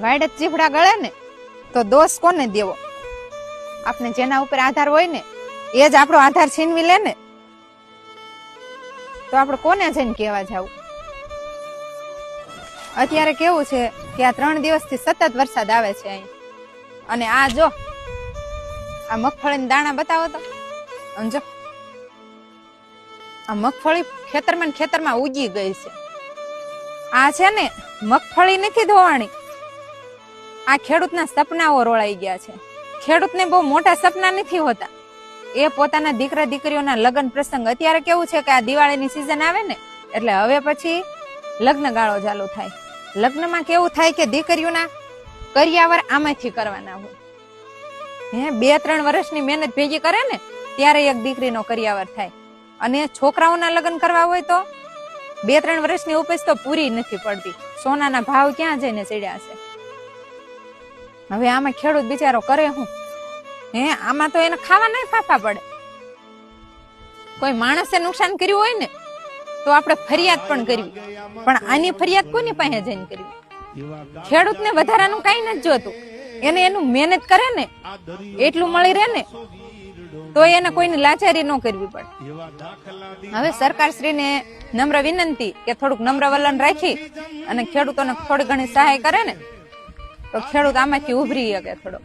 વાડે ચીફડા ગળે ને તો દોષ કોને દેવો? આપણે જેના ઉપર આધાર હોય ને એ જ આપણો આધાર છીનવી લે ને, તો આપણે કોને જઈને કહેવા જાવું? અત્યારે કેવું છે કે આ 3 દિવસથી સતત વરસાદ આવે છે અહીં, અને આ જો આ મગફળીના દાણા બતાવો તો, સમજો આ મગફળી ખેતરમાં ઉગી ગઈ છે. આ છે ને મગફળી નથી ધોવાણી, આ ખેડૂતના સપનાઓ રોળાઈ ગયા છે. ખેડૂતને બહુ મોટા સપના નથી હોતા, એ પોતાના દીકરા દીકરીઓના લગ્ન પ્રસંગ. અત્યારે કેવું છે કે આ દિવાળીની સિઝન આવે ને એટલે હવે પછી લગ્ન ગાળો ચાલુ થાય. લગ્નમાં કેવું થાય કે દીકરીઓના કરિયાવર આમાંથી કરવાના હોય. 2-3 વર્ષની મહેનત ભેગી કરે ને ત્યારે એક દીકરીનો કરિયાવર થાય, અને છોકરાઓના લગ્ન કરવા હોય તો 2-3 વર્ષની ઉપજ તો પૂરી નથી પડતી. સોનાના ભાવ ક્યાં જઈને ચડ્યા છે. હવે આમાં ખેડૂત બિચારો કરે હું? આમાં તો એને ખાવા નહીં ફાફા પડે. કોઈ માણસે નુકસાન કર્યું હોય ને તો આપણે ફરિયાદ પણ કરવી, પણ આની ફરિયાદ કોની પાસે જઈને કરવી? ખેડૂતને વધારાનું કઈ નથી જોતું, એને એનું મહેનત કરે ને એટલું મળી રહે ને તો એને કોઈની લાચારી ન કરવી પડે. હવે સરકારશ્રીને નમ્ર વિનંતી કે થોડુંક નમ્ર વલણ રાખી અને ખેડૂતોને થોડી ઘણી સહાય કરે ને તો ખેડૂત આમાંથી ઉભરી શકે થોડો.